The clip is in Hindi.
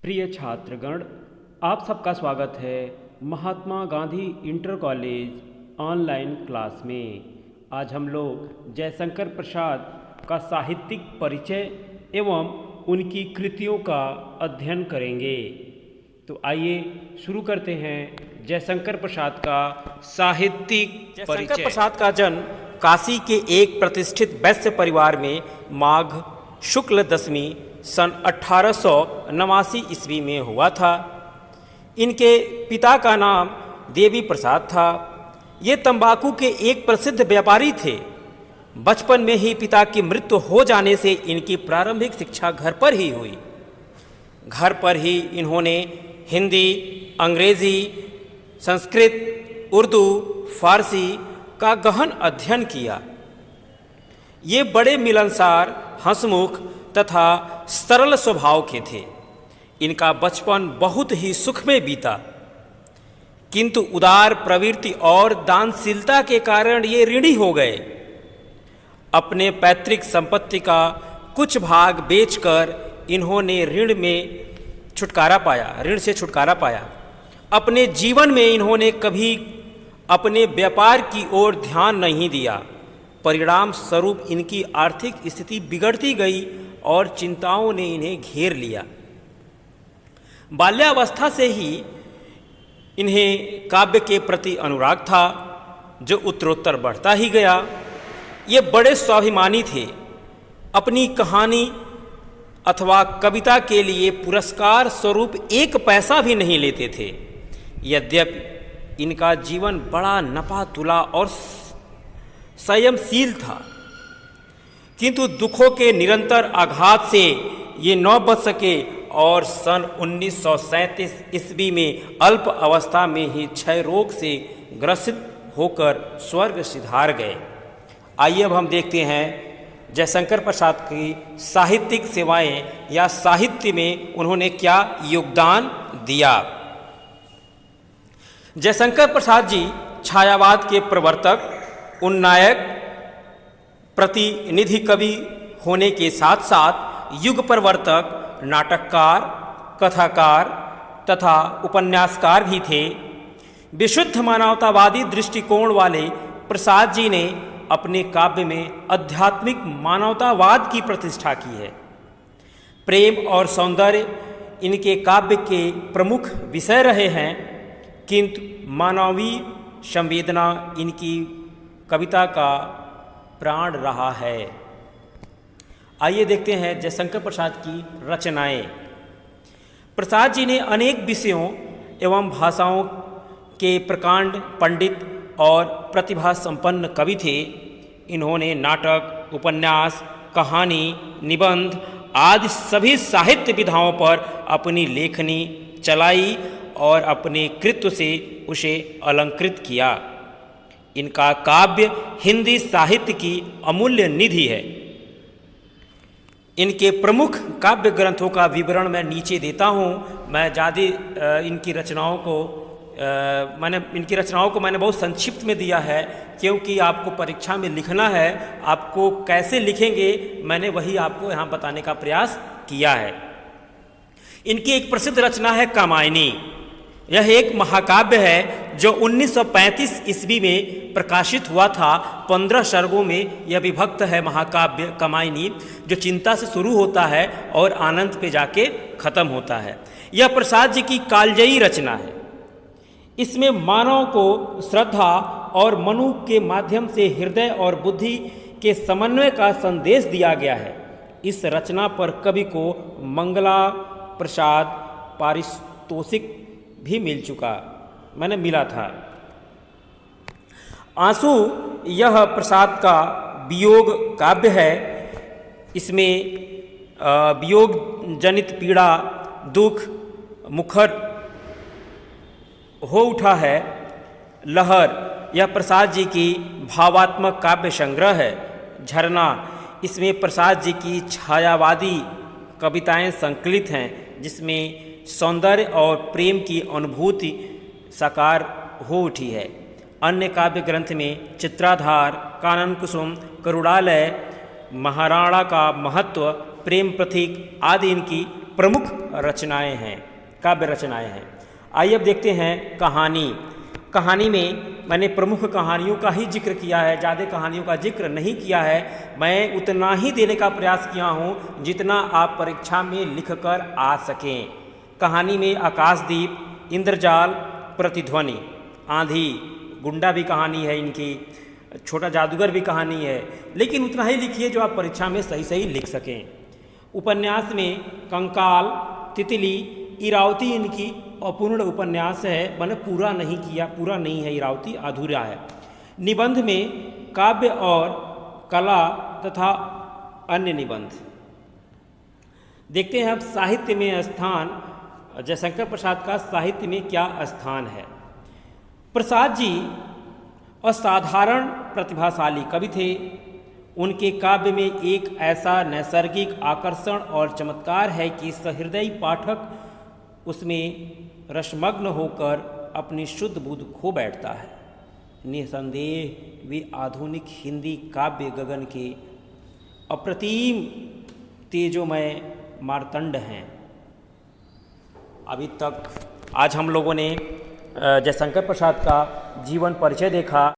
प्रिय छात्रगण, आप सबका स्वागत है Mahatma Gandhi inter college online class में। आज हम लोग जयशंकर प्रसाद का साहित्यिक परिचय एवं उनकी कृतियों का अध्ययन करेंगे। तो आइए शुरू करते हैं जयशंकर प्रसाद का साहित्यिक परिचय। जयशंकर प्रसाद का जन्म काशी के एक प्रतिष्ठित वैश्य परिवार में माघ शुक्ल दशमी सन 1889 ईस्वी में हुआ था। इनके पिता का नाम देवी प्रसाद था। ये तंबाकू के एक प्रसिद्ध व्यापारी थे। बचपन में ही पिता की मृत्यु हो जाने से इनकी प्रारंभिक शिक्षा घर पर ही हुई। घर पर ही इन्होंने हिंदी, अंग्रेजी, संस्कृत, उर्दू, फारसी का गहन अध्ययन किया। ये बड़े मिलनसार, हंसमुख तथा सरल स्वभाव के थे। इनका बचपन बहुत ही सुख में बीता, किंतु उदार प्रवृत्ति और दानशीलता के कारण ये ऋणी हो गए। अपने पैतृक संपत्ति का कुछ भाग बेचकर इन्होंने ऋण से छुटकारा पाया। अपने जीवन में इन्होंने कभी अपने व्यापार की ओर ध्यान नहीं दिया। परिणाम स्वरूप इनकी आर्थिक स्थिति बिगड़ती गई और चिंताओं ने इन्हें घेर लिया। बाल्यावस्था से ही इन्हें काव्य के प्रति अनुराग था, जो उत्तरोत्तर बढ़ता ही गया। ये बड़े स्वाभिमानी थे। अपनी कहानी अथवा कविता के लिए पुरस्कार स्वरूप एक पैसा भी नहीं लेते थे। यद्यपि इनका जीवन बड़ा नपा-तुला और संयमशील था, किंतु दुखों के निरंतर आघात से ये न बच सके और सन 1937 ईस्वी में अल्प अवस्था में ही क्षय रोग से ग्रसित होकर स्वर्ग सिधार गए। आइए अब हम देखते हैं जयशंकर प्रसाद की साहित्यिक सेवाएं या साहित्य में उन्होंने क्या योगदान दिया। जयशंकर प्रसाद जी छायावाद के प्रवर्तक, उन्नायक, प्रतिनिधि कवि होने के साथ साथ युग प्रवर्तक, नाटककार, कथाकार तथा उपन्यासकार भी थे। विशुद्ध मानवतावादी दृष्टिकोण वाले प्रसाद जी ने अपने काव्य में आध्यात्मिक मानवतावाद की प्रतिष्ठा की है। प्रेम और सौंदर्य इनके काव्य के प्रमुख विषय रहे हैं, किंतु मानवीय संवेदना इनकी कविता का प्राण रहा है। आइए देखते हैं जयशंकर प्रसाद की रचनाएं। प्रसाद जी ने अनेक विषयों एवं भाषाओं के प्रकांड पंडित और प्रतिभा संपन्न कवि थे। इन्होंने नाटक, उपन्यास, कहानी, निबंध आदि सभी साहित्य विधाओं पर अपनी लेखनी चलाई और अपने कृत्य से उसे अलंकृत किया। इनका काव्य हिंदी साहित्य की अमूल्य निधि है। इनके प्रमुख काव्य ग्रंथों का विवरण मैं नीचे देता हूँ। मैं ज़्यादा इनकी रचनाओं को मैंने बहुत संक्षिप्त में दिया है, क्योंकि आपको परीक्षा में लिखना है। आपको कैसे लिखेंगे मैंने वही आपको यहाँ बताने का प्रयास किया है। इनकी एक प्रसिद्ध रचना है कामायनी। यह एक महाकाव्य है जो 1935 ईस्वी में प्रकाशित हुआ था। 15 सर्गों में यह विभक्त है महाकाव्य कामायनी, जो चिंता से शुरू होता है और आनंद पे जाके खत्म होता है। यह प्रसाद जी की कालजयी रचना है। इसमें मानव को श्रद्धा और मनु के माध्यम से हृदय और बुद्धि के समन्वय का संदेश दिया गया है। इस रचना पर कवि को मंगला प्रसाद पारितोषिक भी मिला था। आंसू यह प्रसाद का वियोग काव्य है। इसमें वियोग जनित पीड़ा, दुख मुखर हो उठा है। लहर यह प्रसाद जी की भावात्मक काव्य संग्रह है। झरना, इसमें प्रसाद जी की छायावादी कविताएं संकलित हैं, जिसमें सौंदर्य और प्रेम की अनुभूति साकार हो उठी है। अन्य काव्य ग्रंथ में चित्राधार, कानन कुसुम, करुणालय, महाराणा का महत्व, प्रेम प्रतीक आदि इनकी प्रमुख रचनाएं हैं, काव्य रचनाएं हैं। आइए अब देखते हैं कहानी। कहानी में मैंने प्रमुख कहानियों का ही जिक्र किया है, ज़्यादा कहानियों का जिक्र नहीं किया है। मैं उतना ही देने का प्रयास किया हूँ जितना आप परीक्षा में लिखकर आ सकें। कहानी में आकाशदीप, इंद्रजाल, प्रतिध्वनि, आंधी, गुंडा भी कहानी है इनकी, छोटा जादूगर भी कहानी है, लेकिन उतना ही लिखिए जो आप परीक्षा में सही सही लिख सकें। उपन्यास में कंकाल, तितली, इरावती इनकी अपूर्ण उपन्यास है, मैंने पूरा नहीं है, इरावती अधूरा है। निबंध में काव्य और कला तथा अन्य निबंध। देखते हैं अब साहित्य में स्थान, जयशंकर प्रसाद का साहित्य में क्या स्थान है। प्रसाद जी असाधारण प्रतिभाशाली कवि थे। उनके काव्य में एक ऐसा नैसर्गिक आकर्षण और चमत्कार है कि सहृदयी पाठक उसमें रसमग्न होकर अपनी शुद्ध बुद्ध खो बैठता है। निसंदेह वे आधुनिक हिंदी काव्य गगन के अप्रतिम तेजोमय मार्तंड हैं। अभी तक आज हम लोगों ने जयशंकर प्रसाद का जीवन परिचय देखा।